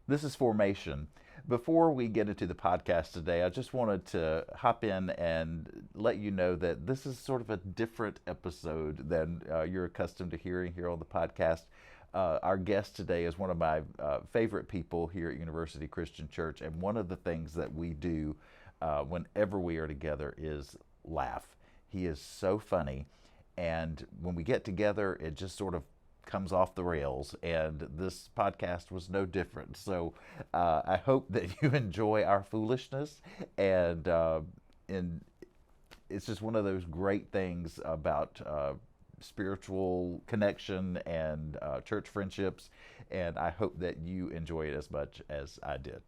This is Formation. Before we get into the podcast today, I just wanted to hop in and let you know that this is sort of a different episode than you're accustomed to hearing here on the podcast. Our guest today is one of my favorite people here at University Christian Church, and one of the things that we do whenever we are together is laugh. He is so funny, and when we get together, it just sort of comes off the rails, and this podcast was no different. So I hope that you enjoy our foolishness, and it's just one of those great things about spiritual connection and church friendships, and I hope that you enjoy it as much as I did.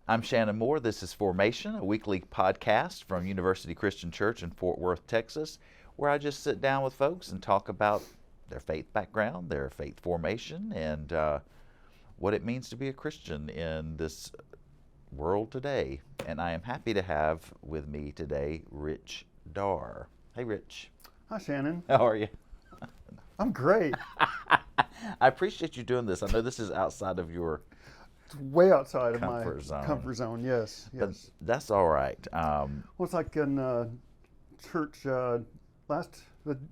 I'm Shannon Moore. This is Formation, a weekly podcast from University Christian Church in Fort Worth, Texas, where I just sit down with folks and talk about their faith background, their faith formation, and what it means to be a Christian in this world today. And I am happy to have with me today Rich Darr. Hey, Rich. Hi, Shannon. How are you? I'm great. I appreciate you doing this. I know this is outside of your It's way outside of my comfort zone. comfort zone. Yes, But yes. that's all right. Well, it's like in church the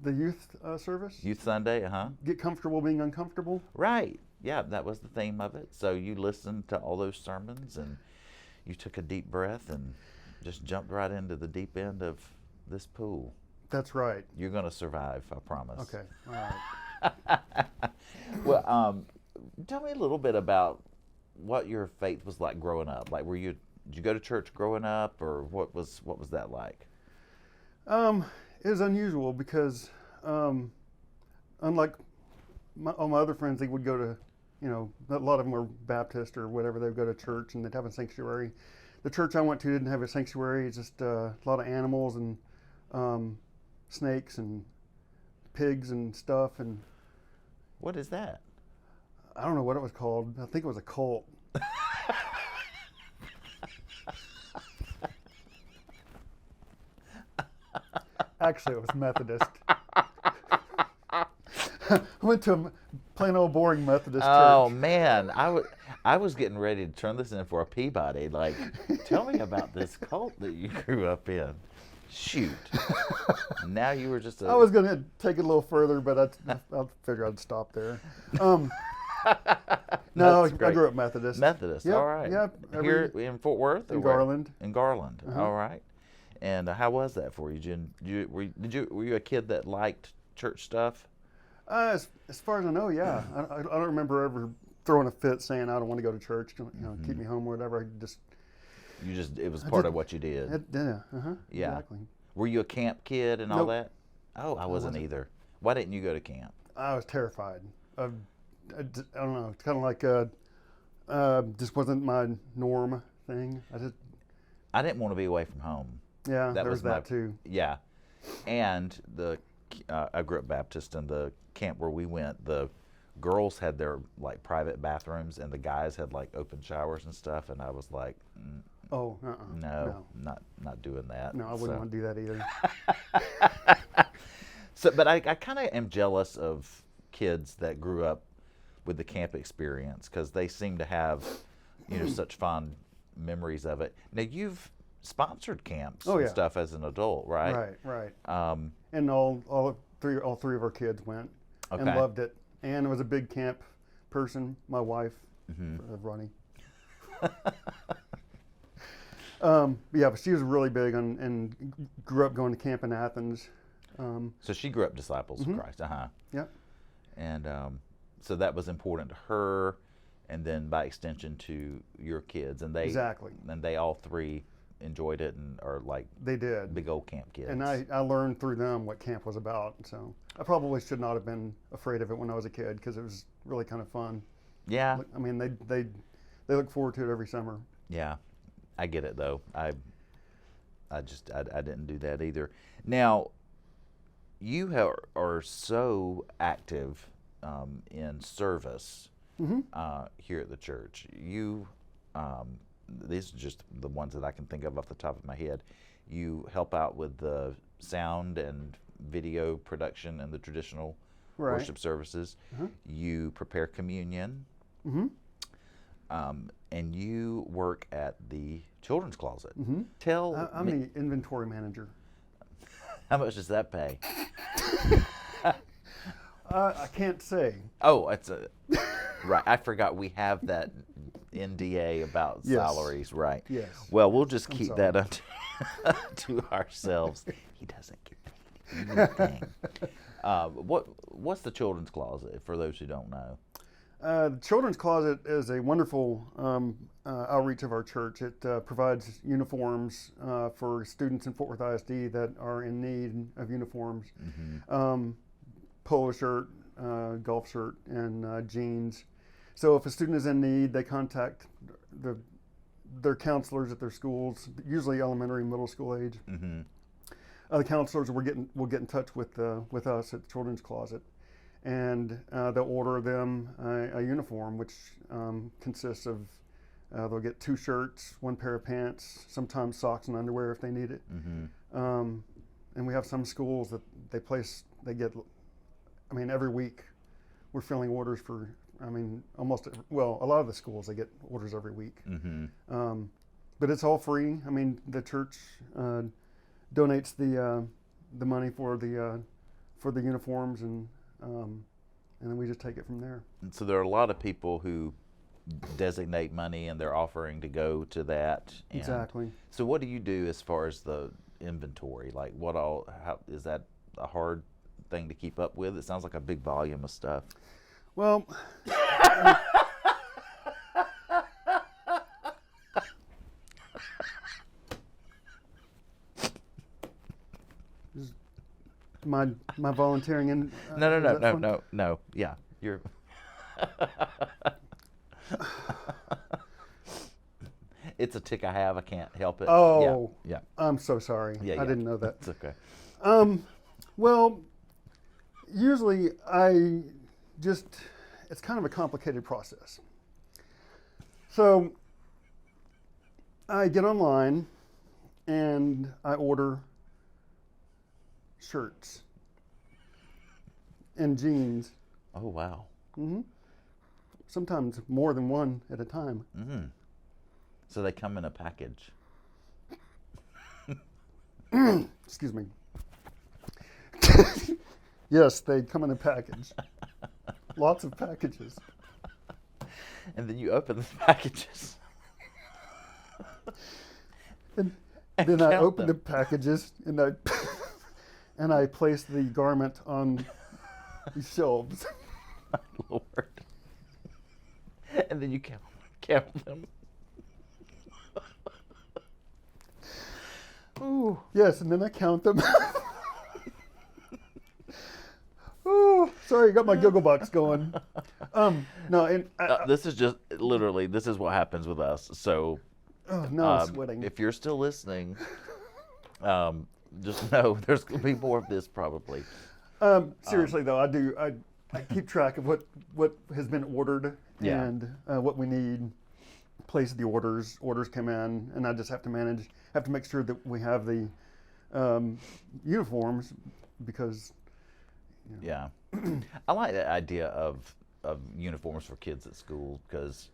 youth service. Youth Sunday, Get comfortable being uncomfortable. Right. Yeah, that was the theme of it. So you listened to all those sermons and you took a deep breath and just jumped right into the deep end of this pool. That's right. You're going to survive, I promise. Okay. All right. Well, tell me a little bit about what your faith was like growing up. Like, did you go to church growing up, or what was that like? It was unusual because, unlike all my other friends, they would go to, a lot of them were Baptist or whatever. They'd go to church and they'd have a sanctuary. The church I went to didn't have a sanctuary. It's just a lot of animals and snakes and pigs and stuff. And What is that? I don't know what it was called. I think it was a cult. Actually, it was Methodist. I went to a plain old boring Methodist Oh church. man, I was getting ready to turn this in for a Peabody. Like, tell me about this cult that you grew up in. Shoot. Now you were just a... I was going to take it a little further, but I figured I'd stop there. No, That's I great. grew up Methodist. Methodist. Yep, All right. yep, Here in Fort Worth? in or where? Garland. In Garland. Uh-huh. All right. And how was that for you? Were you a kid that liked church stuff? As far as I know, yeah. I don't remember ever throwing a fit saying I don't want to go to church. Keep me home or whatever. It was part of what you did. Yeah. Yeah. Exactly. Were you a camp kid and all Nope. that? Oh, I wasn't either. Why didn't you go to camp? I was terrified. I don't know. It's kind of like just wasn't my norm thing. I didn't want to be away from home. Yeah, That there was was that too. Yeah, and I grew up Baptist, and the camp where we went, the girls had their like private bathrooms, and the guys had like open showers and stuff. And I was like, Oh, no, not doing that. No, I wouldn't want to do that either. But I kind of am jealous of kids that grew up with the camp experience because they seem to have, such fond memories of it. Now you've sponsored camps Oh, and yeah. stuff as an adult, right? Right. Um, And all three of our kids went and Okay. loved it. And was a big camp person. My wife, Ronnie. But she was really big on and grew up going to camp in Athens. So she grew up disciples of Christ. Yep. And so that was important to her, and then by extension to your kids, and Exactly. and they all three enjoyed it and are like They did. big old camp kids. And I learned through them what camp was about. So I probably should not have been afraid of it when I was a kid because it was really kind of fun. Yeah, I mean, they look forward to it every summer. yeah, I get it though. I didn't do that either. Now, you are so active in service here at the church. You these are just the ones that I can think of off the top of my head. You help out with the sound and video production and the traditional Right. worship services. You prepare communion. And you work at the children's closet. Tell I'm me, the inventory manager. how much does that pay? I can't say. Oh, it's right. I forgot we have that NDA about Yes. salaries, right? Yes. Well, we'll just I'm keep sorry. that to ourselves. He doesn't get paid anything. What's the children's closet for those who don't know? The Children's Closet is a wonderful outreach of our church. It provides uniforms for students in Fort Worth ISD that are in need of uniforms. Polo shirt, golf shirt, and jeans. So if a student is in need, they contact their counselors at their schools, usually elementary and middle school age. The counselors will get in touch with us at the Children's Closet, and they'll order them a uniform, which consists of they'll get 2 shirts, 1 pair of pants, sometimes socks and underwear if they need it. And we have some schools that they get. I mean, every week we're filling orders for. I mean, a lot of the schools, they get orders every week. But it's all free. I mean, the church donates the money for the uniforms, and then we just take it from there. And so there are a lot of people who designate money and they're offering to go to that. And Exactly. So what do you do as far as the inventory? Like how is that a hard thing to keep up with? It sounds like a big volume of stuff. Well, my volunteering in. No. Yeah, you're. It's a tick I have. I can't help it. Oh, yeah. I'm so sorry. Yeah, I didn't know that. It's okay. Well, usually it's kind of a complicated process. So I get online and I order shirts and jeans. Oh wow. Sometimes more than one at a time. So they come in a package. Excuse me. Yes, they come in a package. Lots of packages. And then you open the packages. And then I count open them. the packages and I place the garment on the shelves. My Lord. And then you count them. Ooh, yes, and then I count them. Ooh, sorry, I got my Google box going. No, and This is just literally, this is what happens with us. So oh, no, I'm sweating. if you're still listening, just know there's going to be more of this probably. Seriously though, I keep track of what has been ordered and what we need. Place the orders. Orders come in, and I just have to make sure that we have the uniforms because. Yeah, I like the idea of uniforms for kids at school because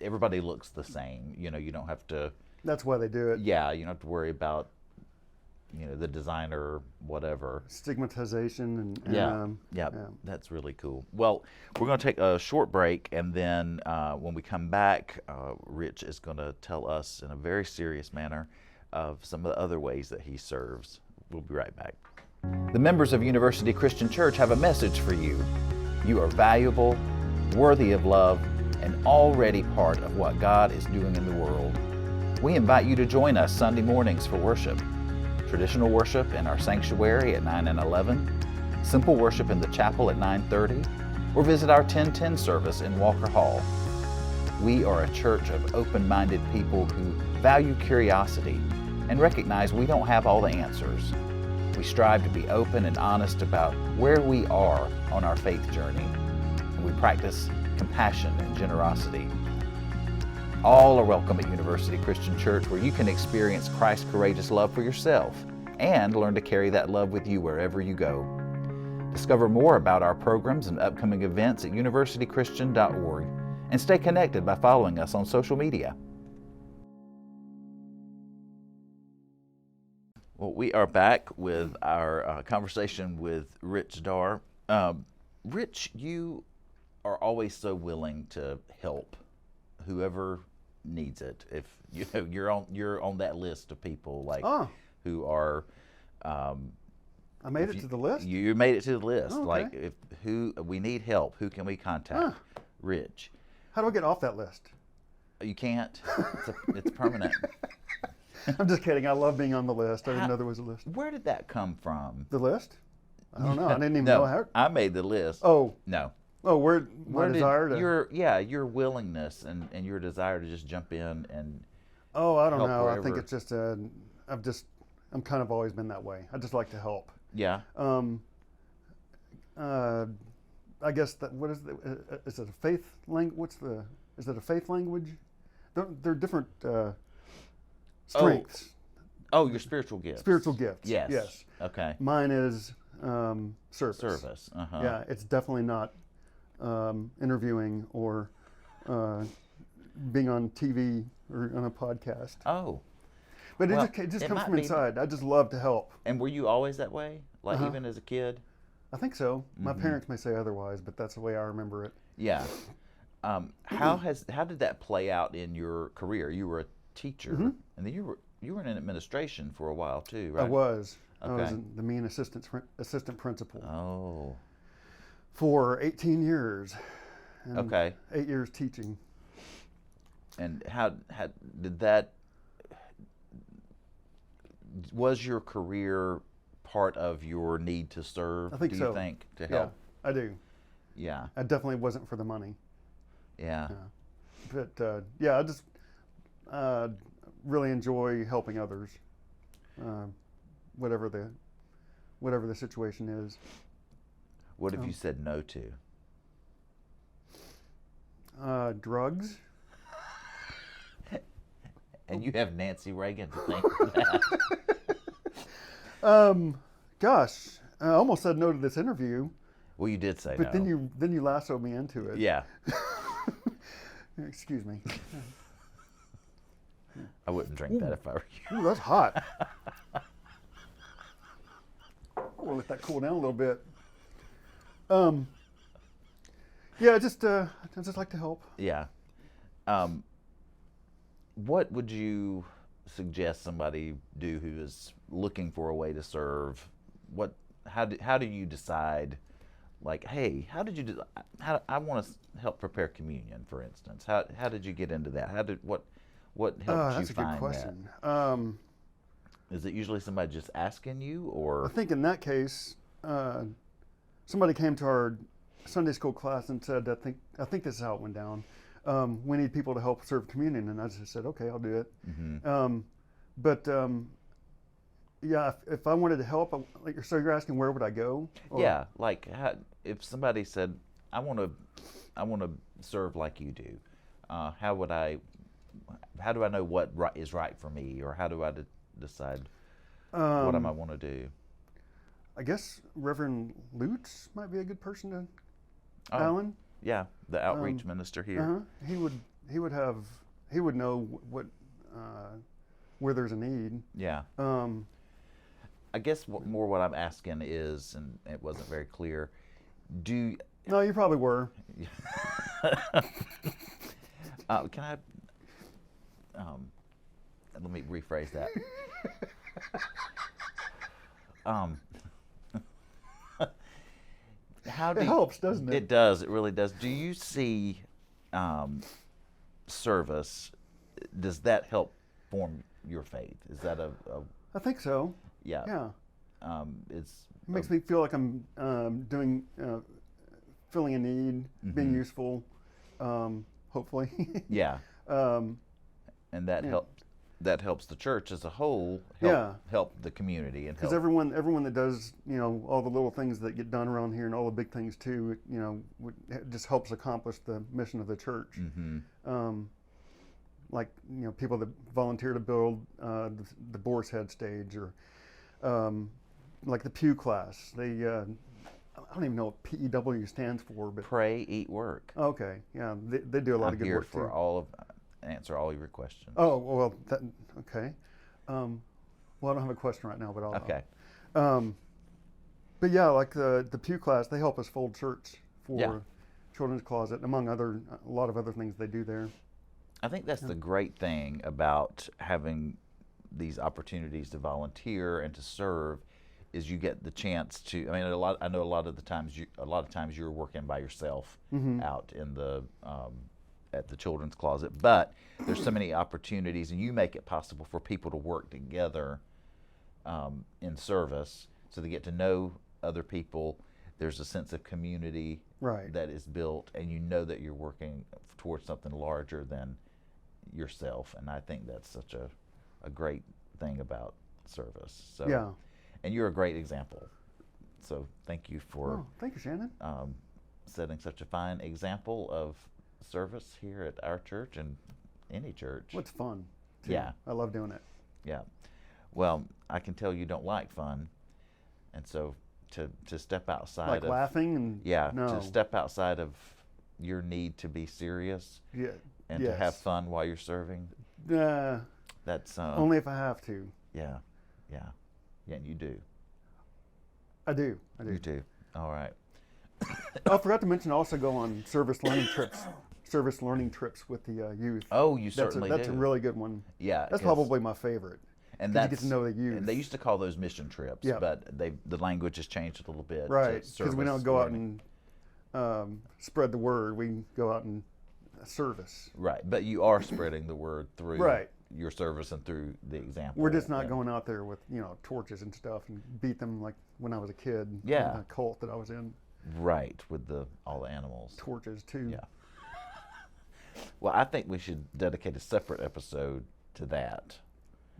everybody looks the same. You know, you don't have to. That's why they do it. Yeah, you don't have to worry about, the designer, whatever. Stigmatization and yeah, that's really cool. Well, we're going to take a short break, and then when we come back, Rich is going to tell us in a very serious manner of some of the other ways that he serves. We'll be right back. The members of University Christian Church have a message for you. You are valuable, worthy of love, and already part of what God is doing in the world. We invite you to join us Sunday mornings for worship. Traditional worship in our sanctuary at 9 and 11, simple worship in the chapel at 9:30, or visit our 10:10 service in Walker Hall. We are a church of open-minded people who value curiosity and recognize we don't have all the answers. We strive to be open and honest about where we are on our faith journey, and we practice compassion and generosity. All are welcome at University Christian Church, where you can experience Christ's courageous love for yourself and learn to carry that love with you wherever you go. Discover more about our programs and upcoming events at universitychristian.org and stay connected by following us on social media. Well, we are back with our conversation with Rich Darr. Rich, you are always so willing to help whoever needs it. If you know you're on that list of people who are. I made it to the list. You made it to the list. Oh, okay. Like if we need help, who can we contact? Rich. How do I get off that list? You can't. It's permanent. I'm just kidding. I love being on the list. I didn't know there was a list. Where did that come from? The list? I don't know. I didn't even know how. I made the list. Oh. No. Oh, my desire to. Your willingness and your desire to just jump in and. Oh, I don't know. wherever. I think it's just I'm kind of always been that way. I just like to help. Yeah. I guess that is it a faith language? Is it a faith language? They're different strengths. Oh, your spiritual gifts. Spiritual gifts. Yes. Yes. Okay. Mine is service. Service. Uh-huh. Yeah, it's definitely not interviewing or being on TV or on a podcast. Oh. But it just comes from inside. I just love to help. And were you always that way? Like even as a kid? I think so. My parents may say otherwise, but that's the way I remember it. Yeah. How did that play out in your career? You were a teacher, and then you were in administration for a while too, right? I was. Okay. I was the mean assistant principal. Oh. For 18 years. And okay. 8 years teaching. And how did that? Was your career part of your need to serve? I think do so. you think to help? Yeah, I do. Yeah. I definitely wasn't for the money. Yeah. But I just really enjoy helping others, whatever the situation is. What have you said no to? Drugs. And you have Nancy Reagan to thank for that. Gosh, I almost said no to this interview. Well, you did say but no. then you lassoed me into it. Yeah. Excuse me. I wouldn't drink that if I were you. Ooh, that's hot. We'll let that cool down a little bit. Yeah, I just like to help. Yeah. What would you suggest somebody do who is looking for a way to serve? How do you decide? Like, hey, how I want to help prepare communion, for instance. How did you get into that? What helped you find that? That's a good question. Is it usually somebody just asking you, or? I think in that case, somebody came to our Sunday school class and said, I think this is how it went down. We need people to help serve communion, and I just said, okay, I'll do it. Mm-hmm. Yeah, if I wanted to help, so you're asking where would I go? Or? Yeah, like if somebody said, I want to serve like you do, how do I know what is right for me, or how do I decide what I might want to do? I guess Reverend Lutz might be a good person to. Alan. Yeah, the outreach minister here. He would know what where there's a need. Yeah. I guess what I'm asking is, and it wasn't very clear. No, you probably were. Can I? Let me rephrase that. It helps, doesn't it? It does. It really does. Do you see service? Does that help form your faith? Is that I think so. Yeah. Yeah. It makes me feel like I'm filling a need, being useful, hopefully. Yeah. And that helps. That helps the church as a whole. Help the community and because everyone that does all the little things that get done around here and all the big things too, it just helps accomplish the mission of the church. like people that volunteer to build the Boar's Head stage, or like the Pew class. They I don't even know what PEW stands for, but Pray, eat, work. okay, yeah, they do a lot I'm of good here work for too. answer all your questions. Oh well, okay. Well, I don't have a question right now, but Okay. but yeah, like the Pew class, they help us fold shirts for Yeah. Children's Closet, among a lot of other things they do there. I think that's Yeah. the great thing about having these opportunities to volunteer and to serve is you get the chance to. I mean, I know a lot of times you're working by yourself Mm-hmm. out in the at the children's closet, but there's so many opportunities, and you make it possible for people to work together in service, so they get to know other people. There's a sense of community Right. that is built, and you know that you're working towards something larger than yourself. And I think that's such a great thing about service. So, Yeah. and you're a great example. So thank you for Oh, thank you, Shannon. setting such a fine example of service here at our church and any church. Well, it's fun, too. Yeah. I love doing it. Yeah. Well, I can tell you don't like fun, and so to step outside Like of laughing and to no. step outside of your need to be serious Yeah. and to have Yes. fun while you're serving. Uh, That's only if I have to. yeah, yeah, yeah. You do. I do. You do. All right. Oh, I forgot to mention, I also go on service learning trips. Service learning trips with the youth. Oh, you certainly That's do. a really good one. Yeah, That's 'cause- probably my favorite. and 'Cause you that's get to know the youth. And they used to call those mission trips, Yeah. but the language has changed a little bit. to Right, because we don't service go out learning. and spread the word. We go out and service. Right, but you are spreading the word through Right. your service and through the example. We're just not and- going out there with torches and stuff and beat them like when I was a kid. Yeah. In the cult that I was in. Right, with all the animals. Torches too. Yeah. Well, I think we should dedicate a separate episode to that.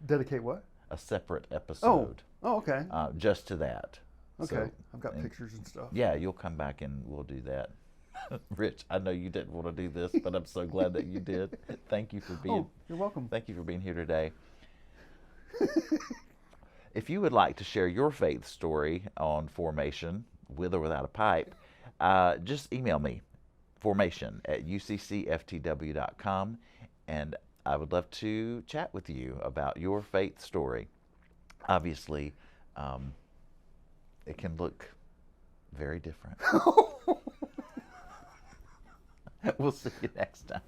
Dedicate what? A separate episode. Oh, okay. Just to that. Okay. So, I've got and- pictures and stuff. Yeah, you'll come back and we'll do that. Rich, I know you didn't want to do this, but I'm so glad that you did. Thank you for being. Oh, you're welcome. Thank you for being here today. If you would like to share your faith story on formation, with or without a pipe, just email me, formation@uccftw.com, and I would love to chat with you about your faith story. Obviously, it can look very different. We'll see you next time.